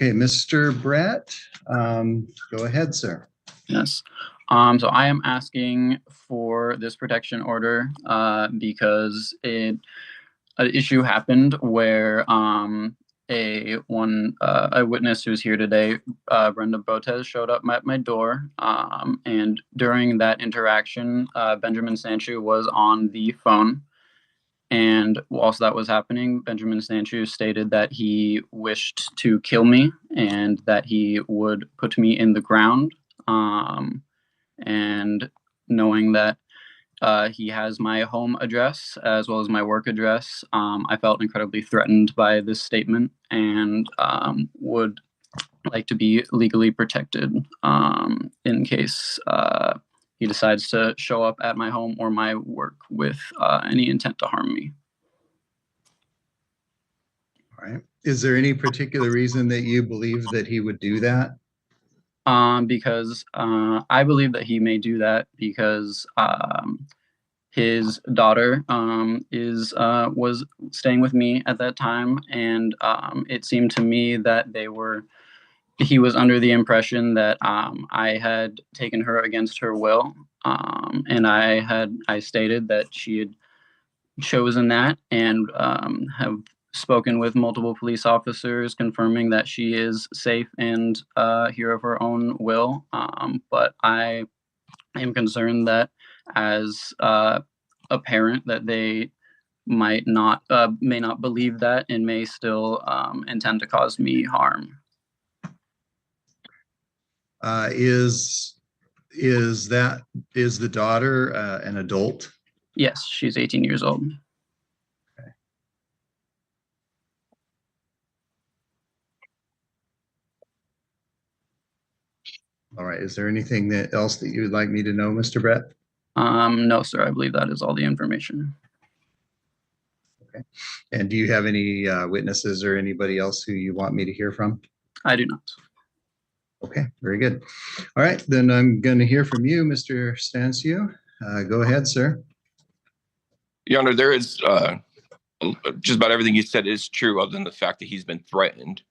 Okay, Mr. Brett, go ahead, sir. Yes. So I am asking for this protection order because an issue happened where a witness who's here today, Brenda Botez, showed up at my door, and during that interaction, Benjamin Sanchu was on the phone. And whilst that was happening, Benjamin Sanchu stated that he wished to kill me and that he would put me in the ground. And knowing that he has my home address as well as my work address, I felt incredibly threatened by this statement and would like to be legally protected in case he decides to show up at my home or my work with any intent to harm me. All right. Is there any particular reason that you believe that he would do that? Because I believe that he may do that because his daughter was staying with me at that time, and it seemed to me that he was under the impression that I had taken her against her will, and I stated that she had chosen that, and have spoken with multiple police officers confirming that she is safe and here of her own will. But I am concerned that as a parent that they may not believe that and may still intend to cause me harm. Is the daughter an adult? Yes, she's 18 years old. Okay. All right. Is there anything else that you would like me to know, Mr. Brett? No, sir. I believe that is all the information. Okay. And do you have any witnesses or anybody else who you want me to hear from? I do not. Okay, very good. All right, then I'm going to hear from you, Mr. Stanciu. Go ahead, sir. Your Honor, there is just about everything you said is true, other than the fact that he's been threatened.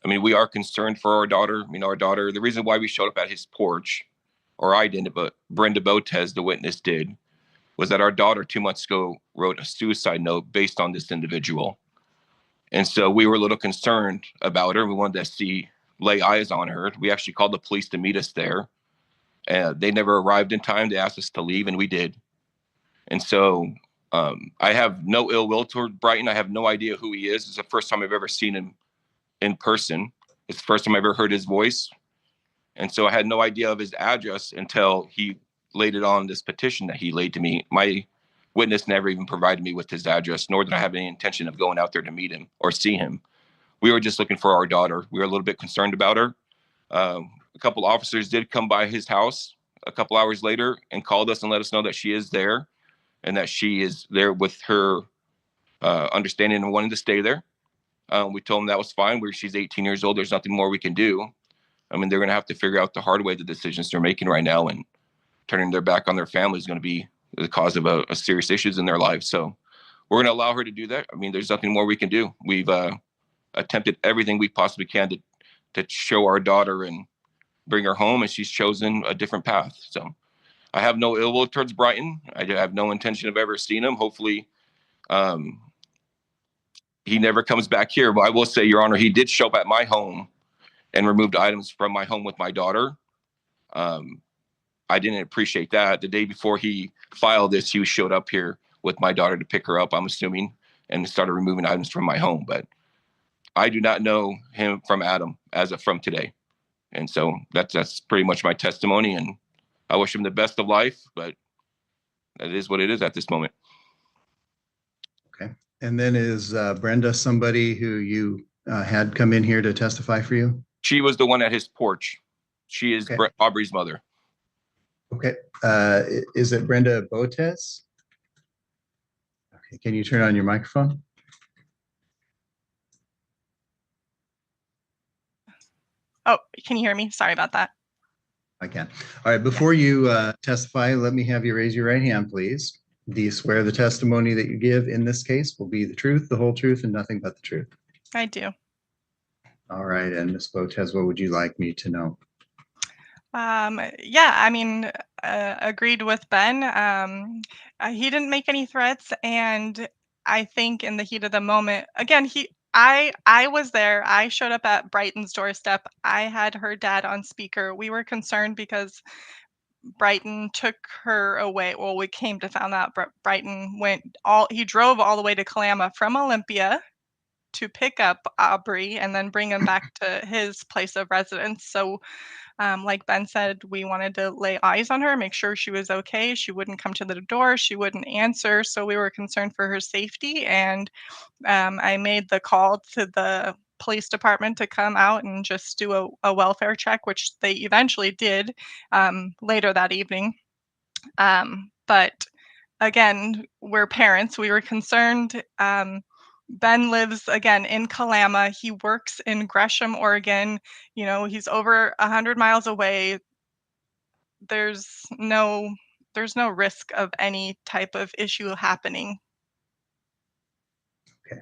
I mean, we are concerned for our daughter. I mean, our daughter, the reason why we showed up at his porch, or I didn't, but Brenda Botez, the witness, did, was that our daughter 2 months ago wrote a suicide note based on this individual. And so we were a little concerned about her. We wanted to lay eyes on her. We actually called the police to meet us there. They never arrived in time. They asked us to leave, and we did. And so I have no ill will toward Brighton. I have no idea who he is. It's the first time I've ever seen him in person. It's the first time I ever heard his voice. And so I had no idea of his address until he laid it on this petition that he laid to me. My witness never even provided me with his address, nor did I have any intention of going out there to meet him or see him. We were just looking for our daughter. We were a little bit concerned about her. A couple officers did come by his house a couple hours later and called us and let us know that she is there and that she is there with her understanding and wanting to stay there. We told them that was fine. She's 18 years old. There's nothing more we can do. I mean, they're going to have to figure out the hard way the decisions they're making right now, and turning their back on their family is going to be the cause of a serious issues in their lives. So we're going to allow her to do that. I mean, there's nothing more we can do. We've attempted everything we possibly can to show our daughter and bring her home, and she's chosen a different path. So I have no ill will towards Brighton. I have no intention of ever seeing him. Hopefully he never comes back here. But I will say, Your Honor, he did show up at my home and removed items from my home with my daughter. I didn't appreciate that. The day before he filed this, he showed up here with my daughter to pick her up, I'm assuming, and started removing items from my home. But I do not know him from Adam as of from today. And so that's pretty much my testimony. And I wish him the best of life, but that is what it is at this moment. Okay. And then is Brenda somebody who you had come in here to testify for you? She was the one at his porch. She is okay. Aubrey's mother. Okay. Is it Brenda Botez? Okay. Can you turn on your microphone? Oh, can you hear me? Sorry about that. I can. All right. Before you testify, let me have you raise your right hand, please. Do you swear the testimony that you give in this case will be the truth, the whole truth, and nothing but the truth? I do. All right. And Ms. Botez, what would you like me to know? Yeah, I mean, agreed with Ben. He didn't make any threats, and I think in the heat of the moment, again, I was there. I showed up at Brighton's doorstep. I had her dad on speaker. We were concerned because Brighton took her away. Well, we came to find out Brighton he drove all the way to Kalama from Olympia to pick up Aubrey and then bring him back to his place of residence. So like Ben said, we wanted to lay eyes on her, make sure she was okay. She wouldn't come to the door. She wouldn't answer. So we were concerned for her safety. And I made the call to the police department to come out and just do a welfare check, which they eventually did later that evening. But again, we're parents. We were concerned. Ben lives again in Kalama. He works in Gresham, Oregon. You know, he's over 100 miles away. There's no risk of any type of issue happening. Okay.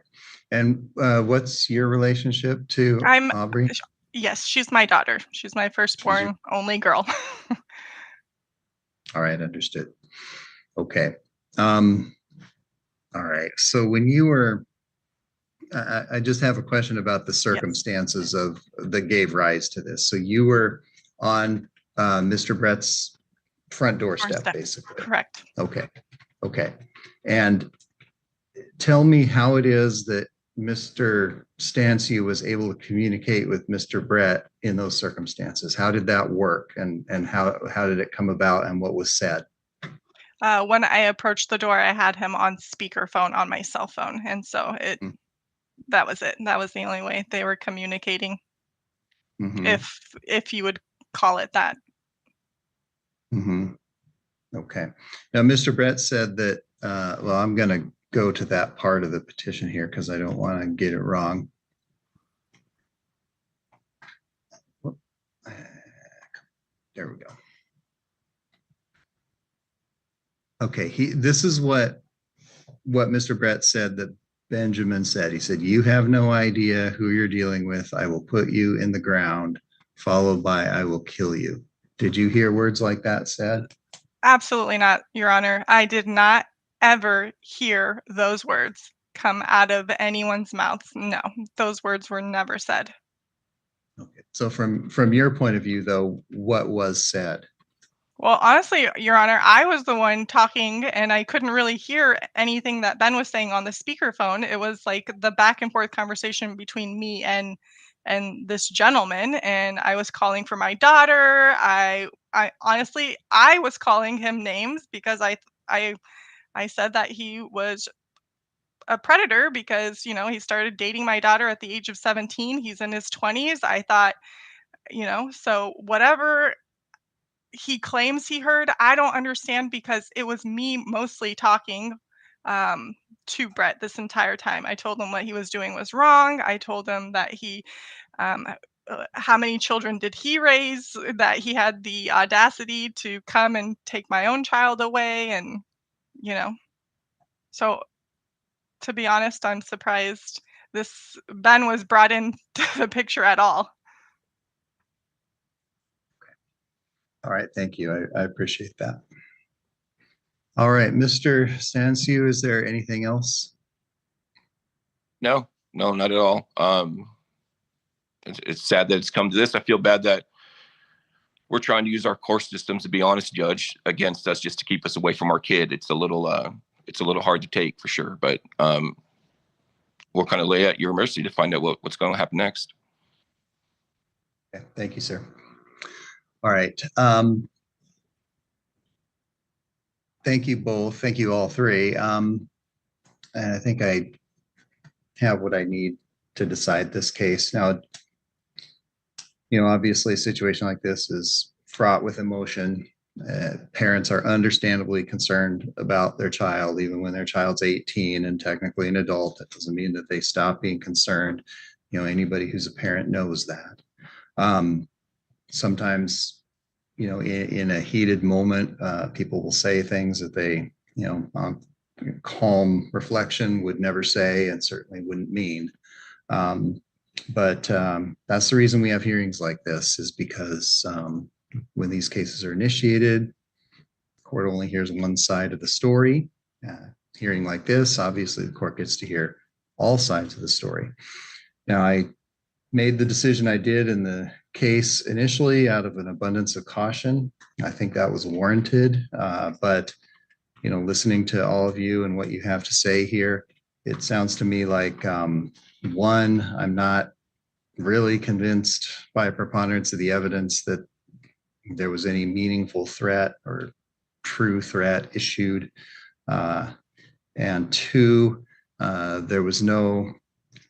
And what's your relationship to I'm Aubrey? Yes, she's my daughter. She's my firstborn, only girl. All right, understood. Okay. All right. So when you were, I just have a question about the circumstances of that gave rise to this. So you were on Mr. Brett's front doorstep, basically. Correct. Okay. Okay. And tell me how it is that Mr. Stanciu was able to communicate with Mr. Brett in those circumstances. How did that work, and how did it come about, and what was said? When I approached the door, I had him on speakerphone on my cell phone, and so that was it. That was the only way they were communicating, if you would call it that. Okay. Now, Mr. Brett said that, well, I'm going to go to that part of the petition here because I don't want to get it wrong. There we go. Okay, this is what Mr. Brett said that Benjamin said. He said, "You have no idea who you're dealing with. I will put you in the ground, followed by I will kill you." Did you hear words like that said? Absolutely not, Your Honor. I did not ever hear those words come out of anyone's mouth. No, those words were never said. Okay. So from your point of view, though, what was said? Well, honestly, Your Honor, I was the one talking and I couldn't really hear anything that Ben was saying on the speakerphone. It was like the back and forth conversation between me and this gentleman, and I was calling for my daughter. I honestly, I was calling him names because I said that he was a predator because, you know, he started dating my daughter at the age of 17. He's in his 20s. I thought, you know, so whatever he claims he heard, I don't understand because it was me mostly talking to Brett this entire time. I told him what he was doing was wrong. I told him that how many children did he raise, that he had the audacity to come and take my own child away. And, you know, so to be honest, I'm surprised Ben was brought into the picture at all. All right, thank you. I appreciate that. All right, Mr. Stanciu, is there anything else? No, not at all. It's sad that it's come to this. I feel bad that we're trying to use our court systems to be honest, judge, against us just to keep us away from our kid. It's a little hard to take for sure, but we'll kind of lay at your mercy to find out what's going to happen next. Okay, thank you, sir. All right. Thank you both. Thank you all three. And I think I have what I need to decide this case. Now, you know, obviously a situation like this is fraught with emotion. Parents are understandably concerned about their child, even when their child's 18 and technically an adult. That doesn't mean that they stop being concerned. You know, anybody who's a parent knows that. Sometimes, you know, in a heated moment, people will say things that they, you know, calm reflection would never say and certainly wouldn't mean. But that's the reason we have hearings like this, is because when these cases are initiated, the court only hears one side of the story. Hearing like this, obviously the court gets to hear all sides of the story. Now, I made the decision I did in the case initially out of an abundance of caution. I think that was warranted, but listening to all of you and what you have to say here, it sounds to me like one, I'm not really convinced by a preponderance of the evidence that there was any meaningful threat or true threat issued. And two, there was no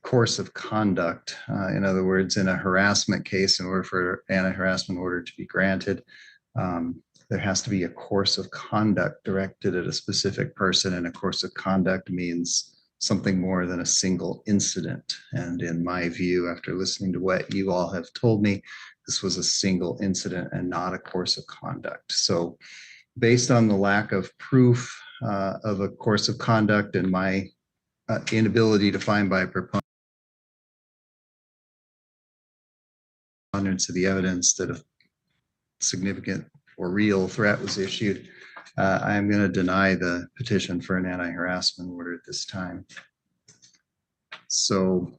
course of conduct. In other words, in a harassment case, in order for an anti-harassment order to be granted, there has to be a course of conduct directed at a specific person, and a course of conduct means something more than a single incident. And in my view, after listening to what you all have told me, this was a single incident and not a course of conduct. So based on the lack of proof of a course of conduct and my inability to find by preponderance of the evidence that a significant or real threat was issued, I am going to deny the petition for an anti-harassment order at this time. So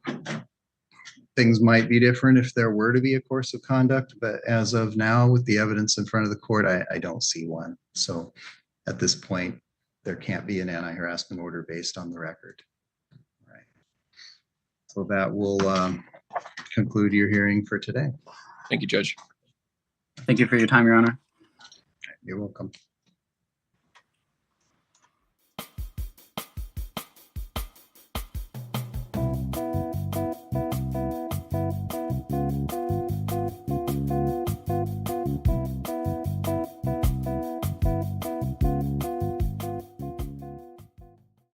things might be different if there were to be a course of conduct, but as of now, with the evidence in front of the court, I don't see one. So at this point, there can't be an anti-harassment order based on the record. All right. So that will conclude your hearing for today. Thank you, Judge. Thank you for your time, Your Honor. You're welcome.